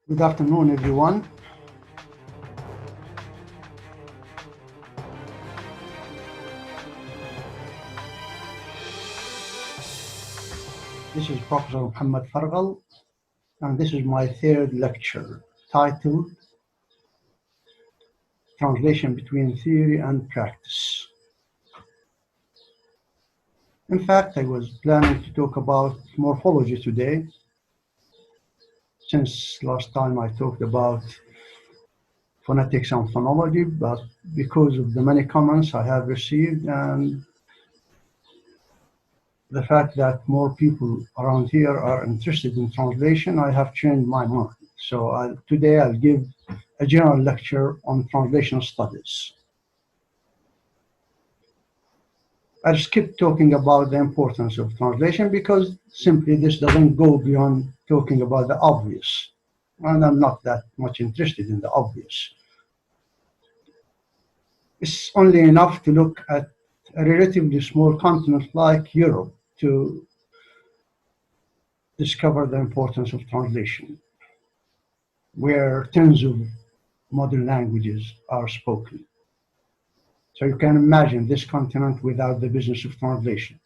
Good afternoon, everyone. This is Professor Mohammed Farghal, and this is my third lecture titled Translation Between Theory and Practice. In fact, I was planning to talk about morphology today, since last time I talked about phonetics and phonology, but because of the many comments I have received and the fact that more people around here are interested in translation, I have changed my mind. So today I'll give a general lecture on translation studies. I'll skip talking about the importance of translation because simply this doesn't go beyond talking about the obvious. And I'm not that much interested in the obvious. It's only enough to look at a relatively small continent like Europe to discover the importance of translation, where tens of modern languages are spoken. So you can imagine this continent without the business of translation,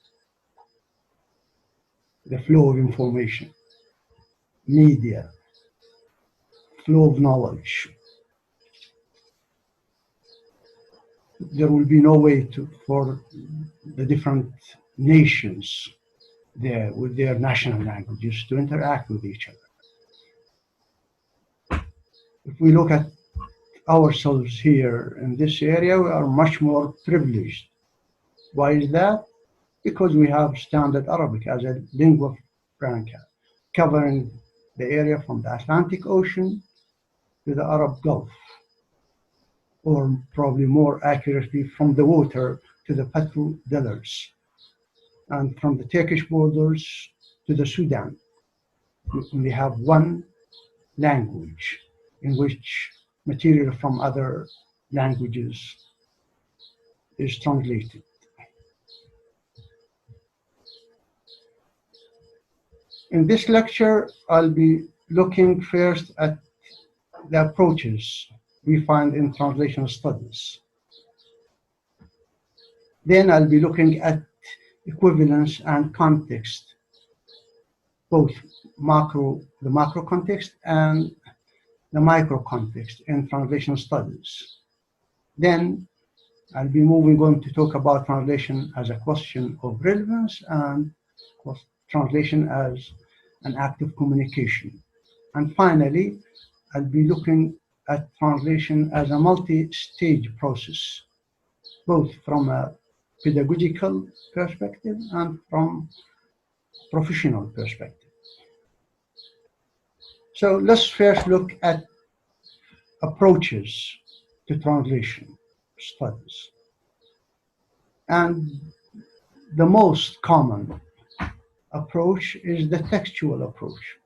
the flow of information, media, flow of knowledge. There will be no way for the different nations there with their national languages to interact with each other. If we look at ourselves here in this area, we are much more privileged. Why is that? Because we have standard Arabic as a lingua franca, covering the area from the Atlantic Ocean to the Arab Gulf, or probably more accurately, from the water to the petrodollars, and from the Turkish borders to the Sudan. We only have one language in which material from other languages is translated. In this lecture, I'll be looking first at the approaches we find in translation studies. Then I'll be looking at equivalence and context, both the macro context and the micro context in translation studies. Then I'll be moving on to talk about translation as a question of relevance and translation as an act of communication. And finally, I'll be looking at translation as a multi-stage process, both from a pedagogical perspective and from professional perspective. So let's first look at approaches to translation studies. And the most common approach is the textual approach.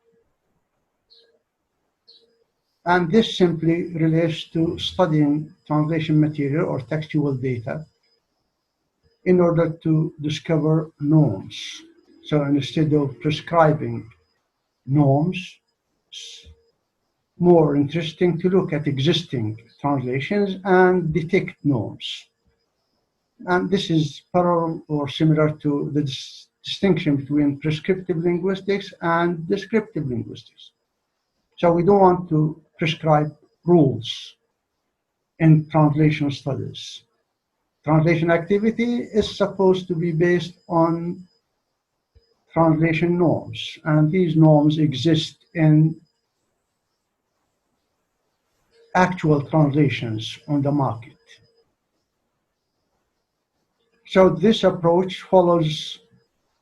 And this simply relates to studying translation material or textual data in order to discover norms. So instead of prescribing norms, it's more interesting to look at existing translations and detect norms. And this is parallel or similar to the distinction between prescriptive linguistics and descriptive linguistics. So we don't want to prescribe rules in translation studies. Translation activity is supposed to be based on translation norms, and these norms exist in actual translations on the market. So this approach follows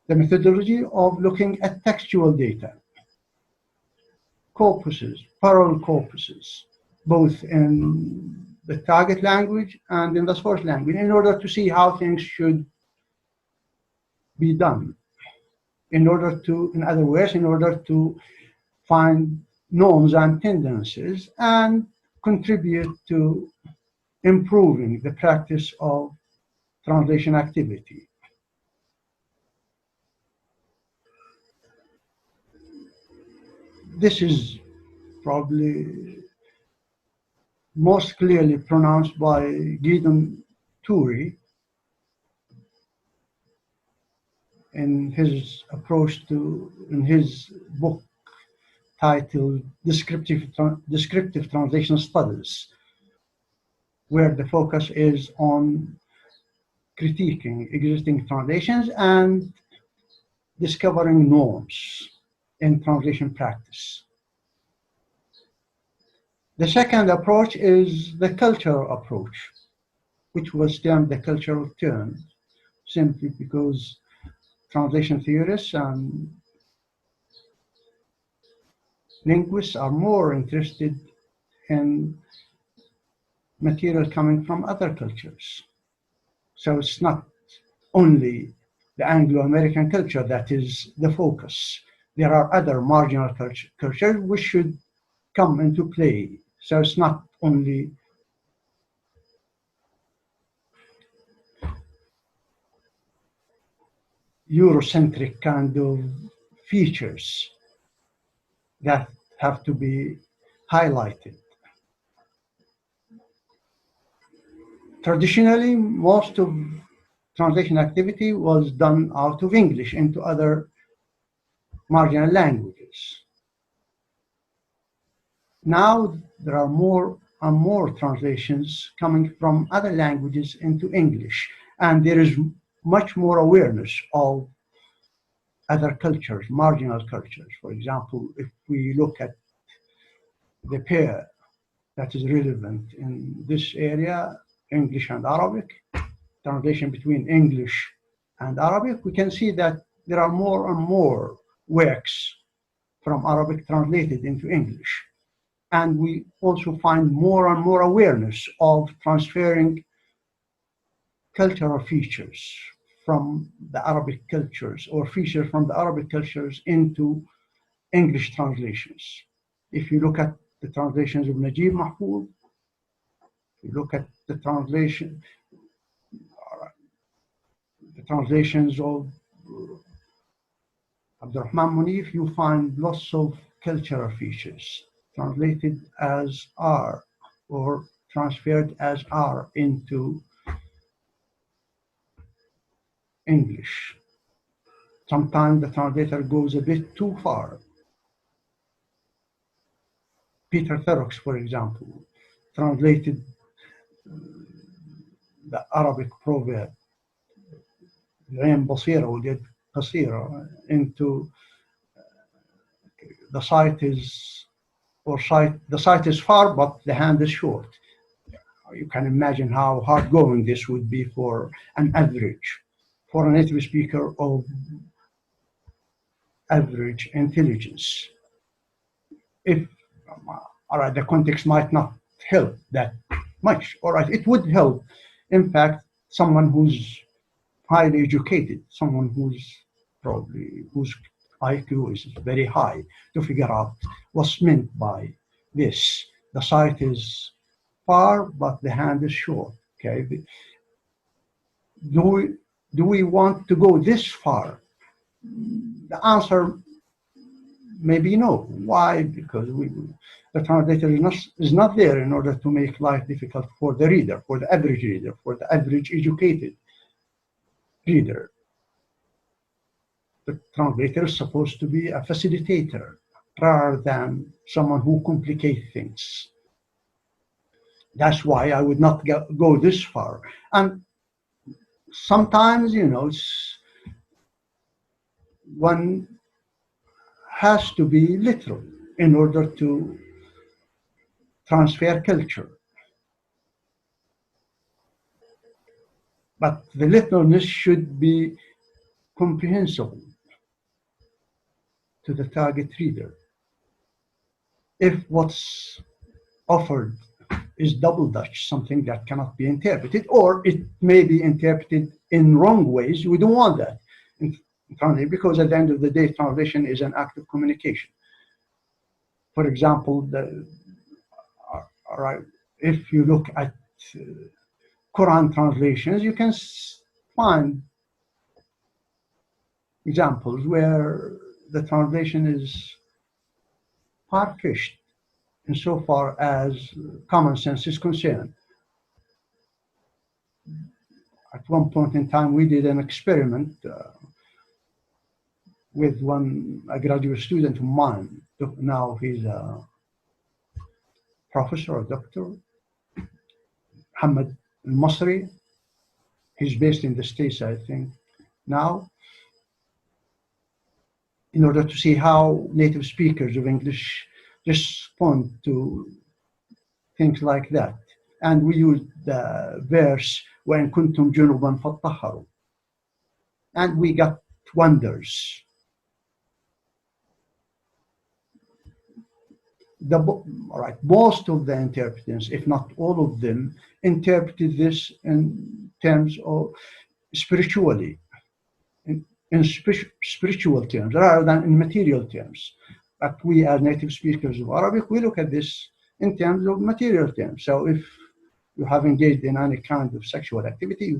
the methodology of looking at textual data, corpuses, parallel corpuses, both in the target language and in the source language, in order to see how things should be done. In other words, in order to find norms and tendencies and contribute to improving the practice of translation activity. This is probably most clearly pronounced by Gideon Toury in his in his book titled Descriptive Translation Studies, where the focus is on critiquing existing translations and discovering norms in translation practice. The second approach is the cultural approach, which was termed the cultural turn, simply because translation theorists and linguists are more interested in material coming from other cultures. So it's not only the Anglo-American culture that is the focus. There are other marginal cultures which should come into play. So it's not only Eurocentric kind of features that have to be highlighted. Traditionally, most of translation activity was done out of English into other marginal languages. Now there are more and more translations coming from other languages into English, and there is much more awareness of other cultures, marginal cultures. For example, if we look at the pair that is relevant in this area, English and Arabic, translation between English and Arabic, we can see that there are more and more works from Arabic translated into English. And we also find more and more awareness of transferring cultural features from the Arabic cultures or features from the Arabic cultures into English translations. If you look at the translations of Najib Mahfouz, you look at the translations of Abdurrahman Munif, you find lots of cultural features translated as are or transferred as are into English. Sometimes the translator goes a bit too far. Peter Ferox, for example, translated the Arabic proverb العين بصيرة واليد قصيرة into the sight is far but the hand is short. You can imagine how hard going this would be for an native speaker of average intelligence. If all right, the context might not help that much. All right, it would help. In fact, someone who's highly educated, someone whose IQ is very high, to figure out what's meant by this. The sight is far, but the hand is short. Okay, do we want to go this far? The answer may be no. Why? Because the translator is not there in order to make life difficult for the reader, for the average educated reader. The translator is supposed to be a facilitator rather than someone who complicates things. That's why I would not go this far. And sometimes, one has to be literal in order to transfer culture. But the literalness should be comprehensible to the target reader. If what's offered is double Dutch, something that cannot be interpreted, or it may be interpreted in wrong ways, we don't want that in translation, because at the end of the day, translation is an act of communication. For example, if you look at Quran translations, you can find examples where the translation is far-fetched insofar as common sense is concerned. At one point in time, we did an experiment with a graduate student of mine. Now he's a professor or doctor, Mohammed Masri. He's based in the States, I think, now, in order to see how native speakers of English respond to things like that. And we used the verse, وَإِن كُنتُمْ جُنُبًا فَاطَّهَّرُوا. And we got wonders. All right, most of the interpreters, if not all of them, interpreted this in terms of spiritually, in spiritual terms, rather than in material terms. But we, as native speakers of Arabic, we look at this in terms of material terms. So if you have engaged in any kind of sexual activity,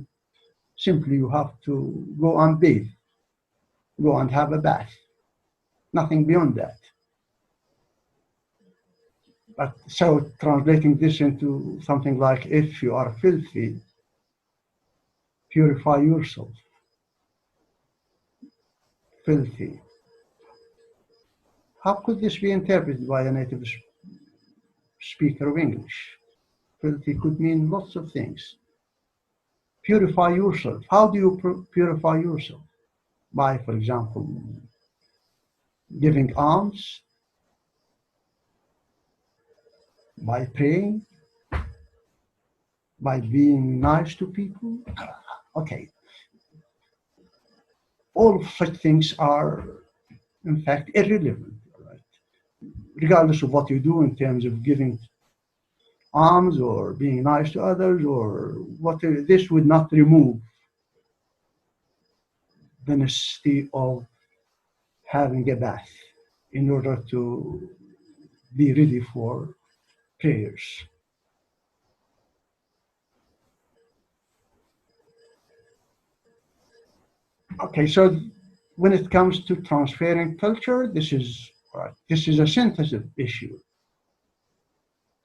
you have to go and bathe, go and have a bath. Nothing beyond that. But so translating this into something like, if you are filthy, purify yourself. Filthy. How could this be interpreted by a native speaker of English? Filthy could mean lots of things. Purify yourself. How do you purify yourself? By, for example, giving alms, by praying, by being nice to people. Okay. All of such things are, in fact, irrelevant, right? Regardless of what you do in terms of giving alms or being nice to others or whatever, this would not remove the necessity of having a bath in order to be ready for prayers. Okay, so when it comes to transferring culture, this is a sensitive issue.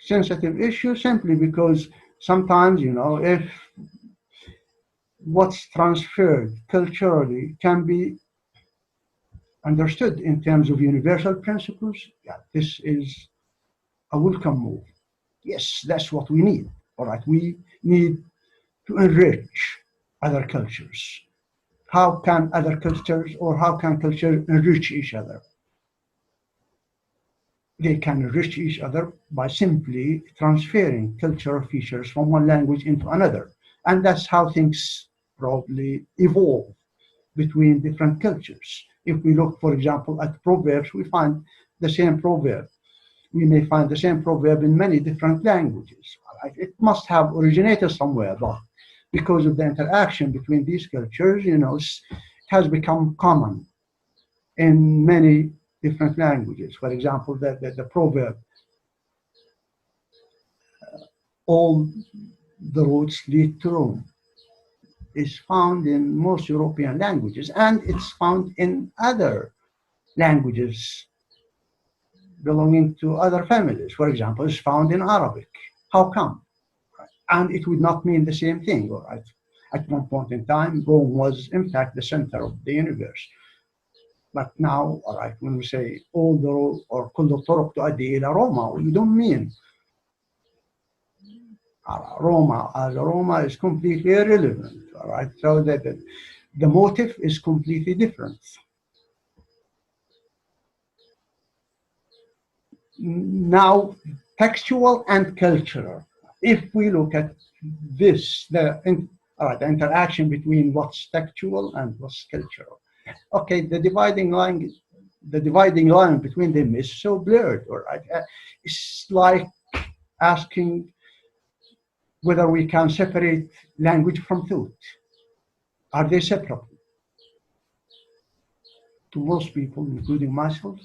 Sensitive issue simply because sometimes, if what's transferred culturally can be understood in terms of universal principles, this is a welcome move. Yes, that's what we need. All right, we need to enrich other cultures. How can other cultures, or how can culture enrich each other? They can enrich each other by simply transferring cultural features from one language into another. And that's how things probably evolve between different cultures. If we look, for example, at proverbs, we find the same proverb. We may find the same proverb in many different languages. It must have originated somewhere, but because of the interaction between these cultures, it has become common in many different languages. For example, the proverb, all the roads lead to Rome, is found in most European languages, and it's found in other languages belonging to other families. For example, it's found in Arabic. How come? And it would not mean the same thing. All right. At one point in time, Rome was, in fact, the center of the universe. But now, all right, when we say all the road or كل الطرق تؤدي إلى Roma, we don't mean Roma, as Roma is completely irrelevant. All right, so that the motive is completely different. Now, textual and cultural. If we look at this, the interaction between what's textual and what's cultural. Okay, the dividing line between them is so blurred. All right, it's like asking whether we can separate language from thought. Are they separable? To most people, including myself,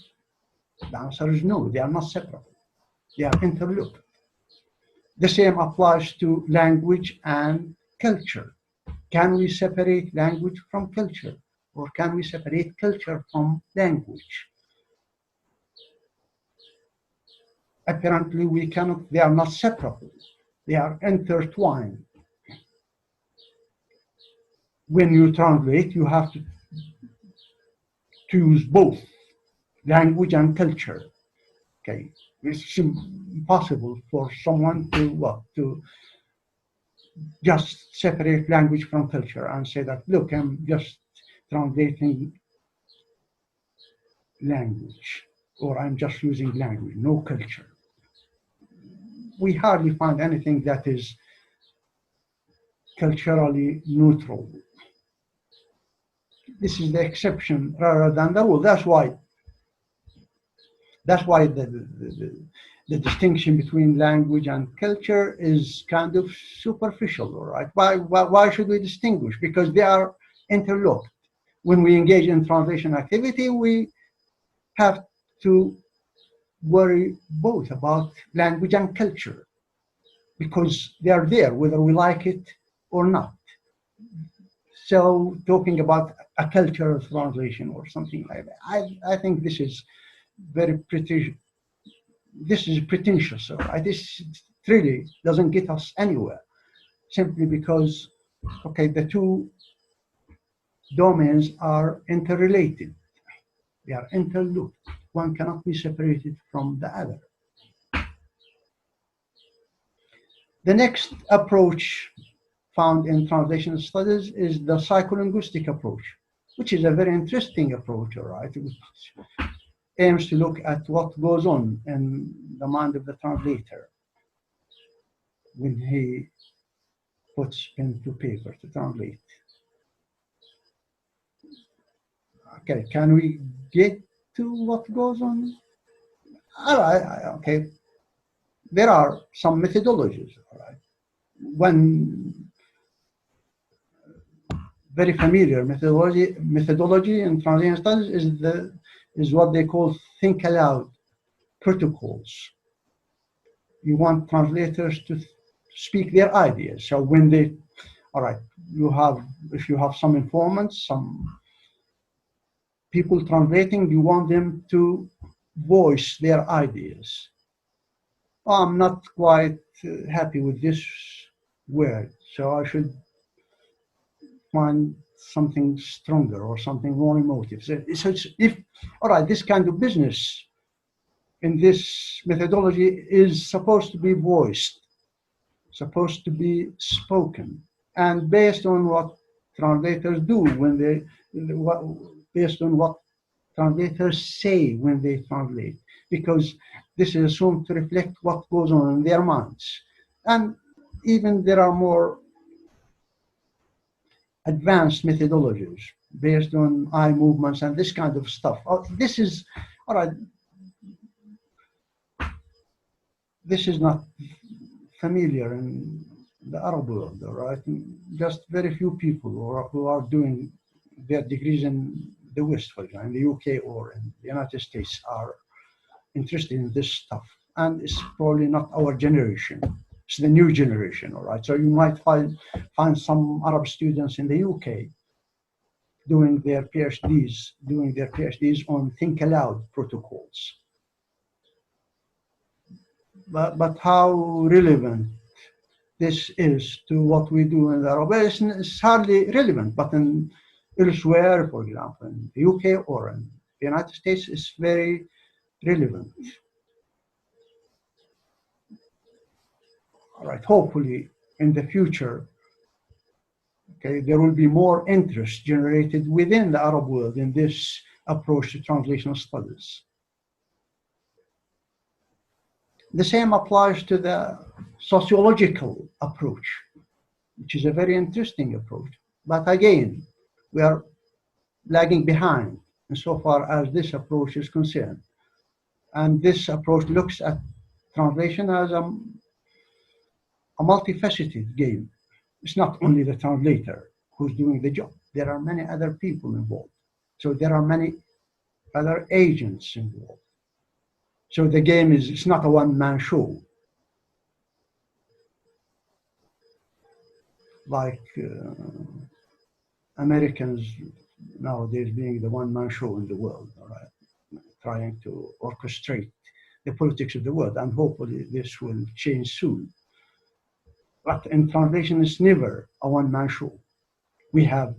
the answer is no, they are not separable. They are interlooped. The same applies to language and culture. Can we separate language from culture? Or can we separate culture from language? apparently we cannot, they are not separable. They are intertwined. When you translate, you have to choose both language and culture. Okay, it's impossible for someone to what to just separate language from culture and say that, look, I'm just translating language, or I'm just using language, no culture. We hardly find anything that is culturally neutral. This is the exception rather than the rule. That's why the distinction between language and culture is kind of superficial, all right? Why should we distinguish? Because they are interlocked. When we engage in translation activity, we have to worry both about language and culture because they are there, whether we like it or not. So talking about a cultural translation or something like that, I think this is very pretentious. This is pretentious. Right? This really doesn't get us anywhere, simply because, okay, the two domains are interrelated. They are interlooped. One cannot be separated from the other. The next approach found in translation studies is the psycholinguistic approach, which is a very interesting approach, all right, which aims to look at what goes on in the mind of the translator when he puts pen to paper to translate. Okay, can we get to what goes on? All right, okay. There are some methodologies, all right. One very familiar methodology in translation studies is what they call think aloud protocols. You want translators to speak their ideas. So when they, all right, if you have some informants, some people translating, you want them to voice their ideas. Oh, I'm not quite happy with this word, so I should find something stronger or something more emotive. So if, all right, this kind of business in this methodology is supposed to be voiced, supposed to be spoken, and based on what translators do when they, based on what translators say when they translate, because this is assumed to reflect what goes on in their minds. And even there are more advanced methodologies based on eye movements and this kind of stuff. This is, all right, this is not familiar in the Arab world, all right? Just very few people who are doing their degrees in the West, for example, in the UK or in the United States, are interested in this stuff. And it's probably not our generation. It's the new generation, all right? So you might find some Arab students in the UK doing their PhDs on think aloud protocols. But how relevant this is to what we do in the Arab, it's hardly relevant, but in elsewhere, for example, in the UK or in the United States, it's very relevant. All right, hopefully in the future, okay, there will be more interest generated within the Arab world in this approach to translational studies. The same applies to the sociological approach, which is a very interesting approach. But again, we are lagging behind insofar as this approach is concerned. And this approach looks at translation as a multifaceted game. It's not only the translator who's doing the job. There are many other people involved. So there are many other agents involved. So the game it's not a one-man show. Like Americans nowadays being the one-man show in the world, all right, trying to orchestrate the politics of the world, and hopefully this will change soon. But in translation, it's never a one-man show. We have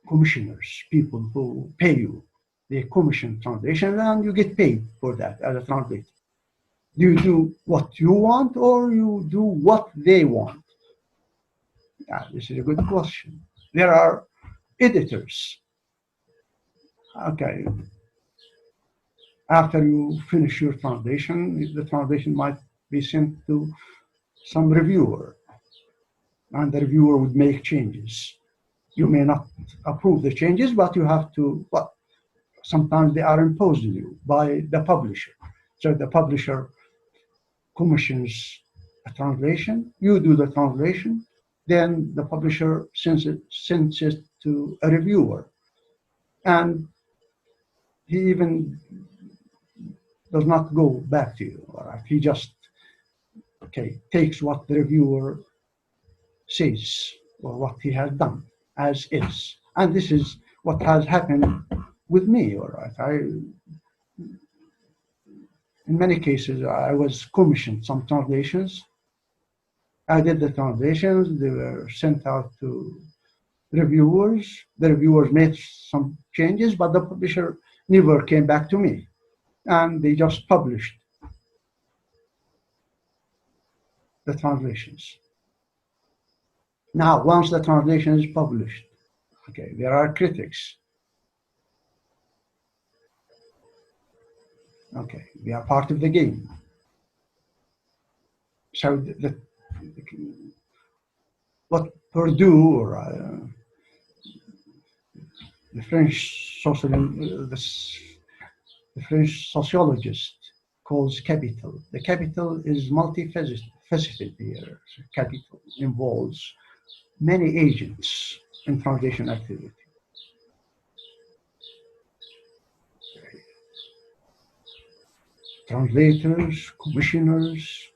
commissioners, people who pay you. They commission translation and you get paid for that as a translator. Do you do what you want or you do what they want? Yeah, this is a good question. There are editors. Okay, after you finish your translation, the translation might be sent to some reviewer, and the reviewer would make changes. You may not approve the changes, but you have to, well, sometimes they are imposed on you by the publisher. So the publisher commissions a translation, you do the translation, then the publisher sends it to a reviewer. And he even does not go back to you. All right? He just takes what the reviewer says or what he has done as is. And this is what has happened with me. All right? In many cases, I was commissioned some translations. I did the translations. They were sent out to reviewers. The reviewers made some changes, but the publisher never came back to me. And they just published the translations. Now, once the translation is published, there are critics. We are part of the game. So what Purdue or the French sociologist calls capital. The capital is multifaceted here. So capital involves many agents in translation activity. Translators, commissioners,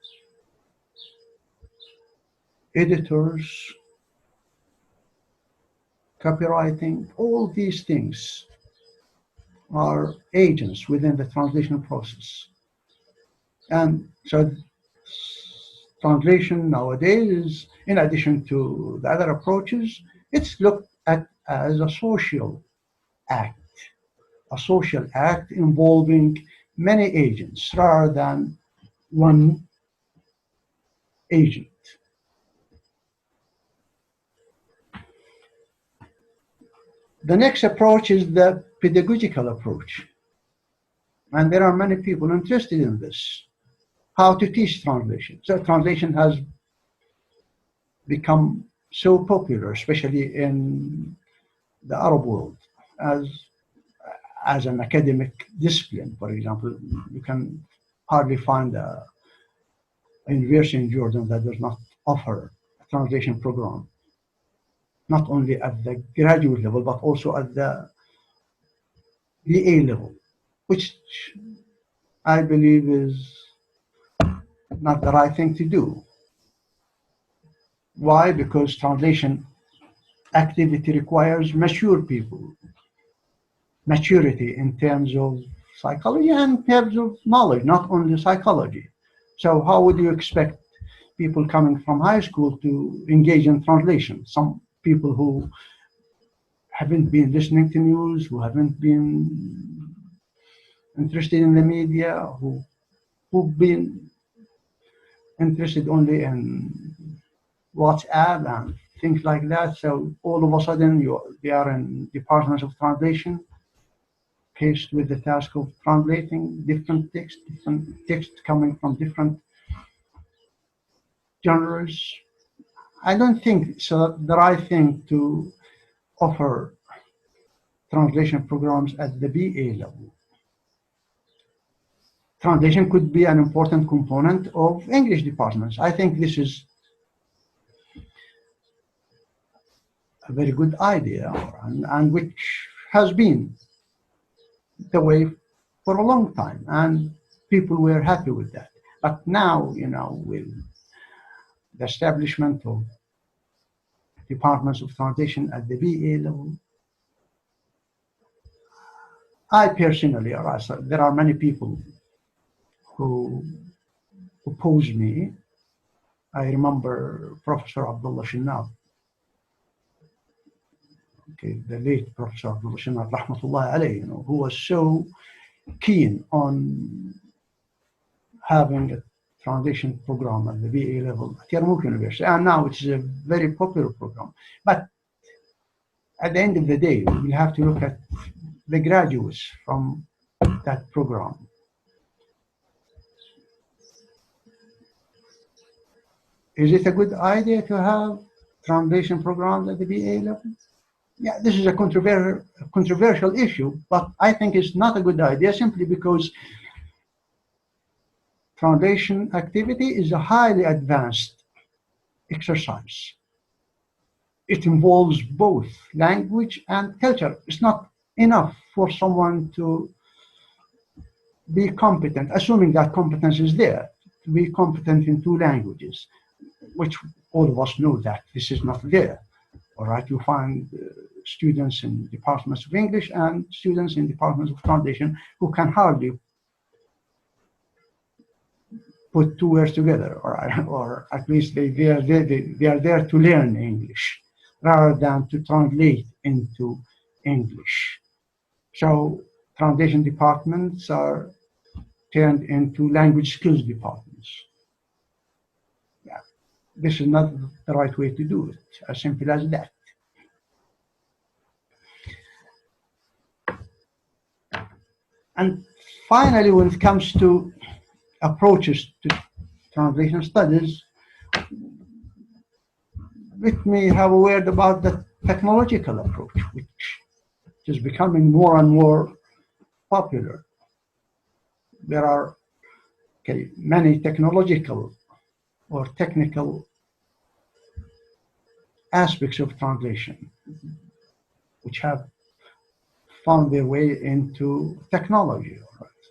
editors, copywriting, all these things are agents within the translation process. And so translation nowadays is, in addition to the other approaches, it's looked at as a social act involving many agents rather than one agent. The next approach is the pedagogical approach. And there are many people interested in this. How to teach translation. So translation has become so popular, especially in the Arab world, as an academic discipline. For example, you can hardly find a university in Jordan that does not offer a translation program, not only at the graduate level, but also at the BA level, which I believe is not the right thing to do. Why? Because translation activity requires mature people, maturity in terms of psychology and in terms of knowledge, not only psychology. So how would you expect people coming from high school to engage in translation? Some people who haven't been listening to news, who haven't been interested in the media, who've been interested only in WhatsApp and things like that. So all of a sudden they are in departments of translation, faced with the task of translating different text coming from different genres. I don't think it's the right thing to offer translation programs at the BA level. Translation could be an important component of English departments. I think this is a very good idea, and which has been the way for a long time, and people were happy with that. But now, with the establishment of departments of translation at the BA level, I personally, there are many people who opposed me. I remember Professor Abdullah Shinab, okay, the late Professor Abdullah Shinab, rahmatullah alayhi, who was so keen on having a translation program at the BA level at Yarmouk University, and now it's a very popular program. But at the end of the day, we'll have to look at the graduates from that program. Is it a good idea to have translation programs at the BA level? Yeah, this is a controversial issue, but I think it's not a good idea simply because translation activity is a highly advanced exercise. It involves both language and culture. It's not enough for someone to be competent, assuming that competence is there, to be competent in two languages, which all of us know that this is not there. All right, you find students in departments of English and students in departments of translation who can hardly put two words together, or at least they are there to learn English rather than to translate into English. So translation departments are turned into language skills departments. Yeah, this is not the right way to do it, as simple as that. And finally, when it comes to approaches to translation studies, let me have a word about the technological approach, which is becoming more and more popular. There are many technological or technical aspects of translation which have found their way into technology.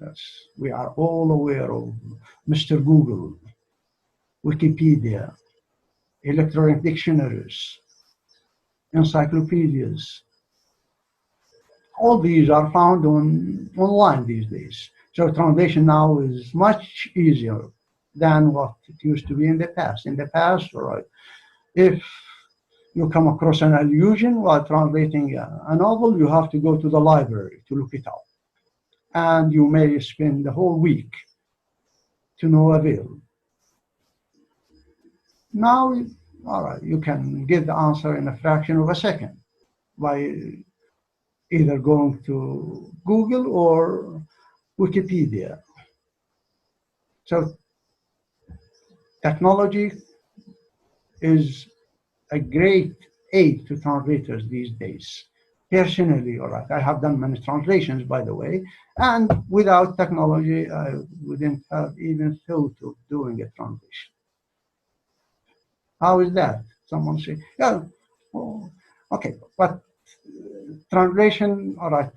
Right? We are all aware of Mr. Google, Wikipedia, electronic dictionaries, encyclopedias. All these are found online these days. So translation now is much easier than what it used to be in the past. In the past, right, if you come across an allusion while translating a novel, you have to go to the library to look it up. And you may spend the whole week to no avail. Now, all right, you can get the answer in a fraction of a second by either going to Google or Wikipedia. So technology is a great aid to translators these days. Personally, all right, I have done many translations, by the way, and without technology, I wouldn't have even thought of doing a translation. How is that? Someone say, yeah, oh, okay, but translation, all right,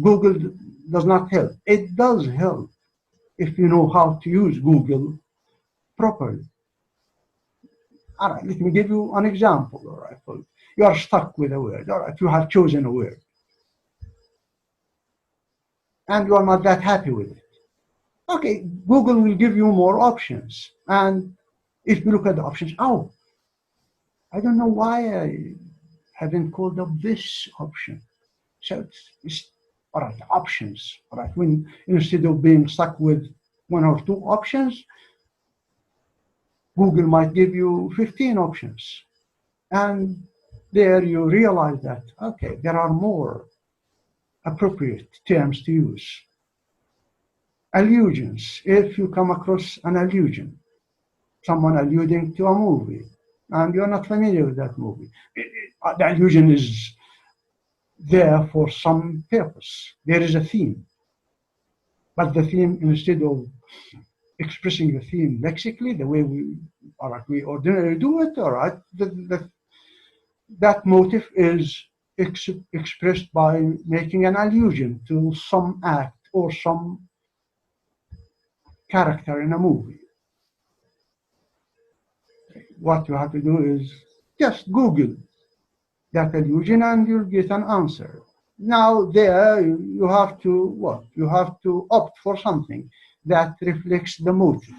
Google does not help. It does help if you know how to use Google properly. All right, let me give you an example. All right, you are stuck with a word. All right, you have chosen a word, and you are not that happy with it. Okay, Google will give you more options, and if you look at the options, oh, I don't know why I haven't called up this option. So it's all right, options. All right, when instead of being stuck with one or two options, Google might give you 15 options. And there you realize that, okay, there are more appropriate terms to use. Allusions. If you come across an allusion, someone alluding to a movie, and you're not familiar with that movie, the allusion is there for some purpose. There is a theme. But the theme, instead of expressing the theme lexically, the way we ordinarily do it, all right, that motive is expressed by making an allusion to some act or some character in a movie. What you have to do is just Google that allusion and you'll get an answer. Now there you have to what? You have to opt for something. that reflects the motive.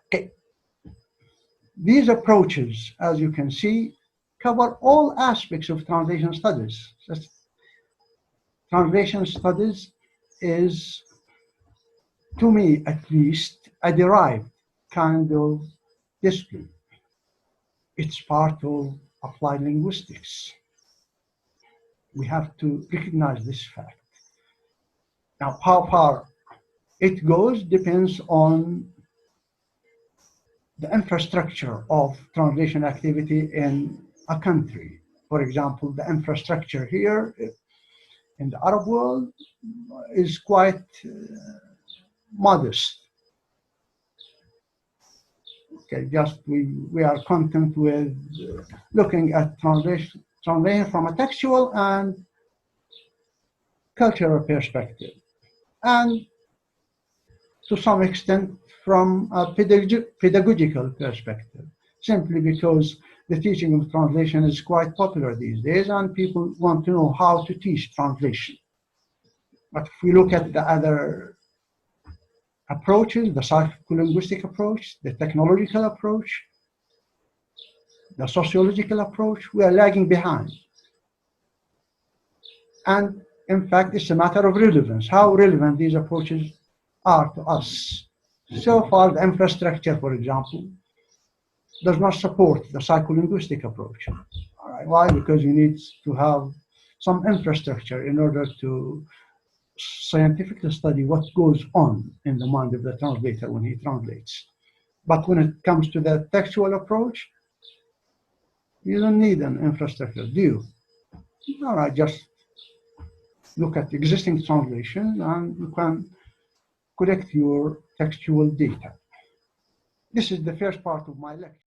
Okay. These approaches, as you can see, cover all aspects of translation studies. Translation studies is, to me at least, a derived kind of discipline. It's part of applied linguistics. We have to recognize this fact. Now, how far it goes depends on the infrastructure of translation activity in a country. For example, the infrastructure here in the Arab world is quite modest. Okay, just we are content with looking at translation from a textual and cultural perspective, and to some extent from a pedagogical perspective, simply because the teaching of translation is quite popular these days and people want to know how to teach translation. But if we look at the other approaches, the psycholinguistic approach, the technological approach, the sociological approach, we are lagging behind. And in fact, it's a matter of relevance, how relevant these approaches are to us. So far, the infrastructure, for example, does not support the psycholinguistic approach. All right. Why? Because you need to have some infrastructure in order to scientifically study what goes on in the mind of the translator when he translates. But when it comes to the textual approach, you don't need an infrastructure, do you? All right, just look at existing translation and you can collect your textual data. This is the first part of my lecture.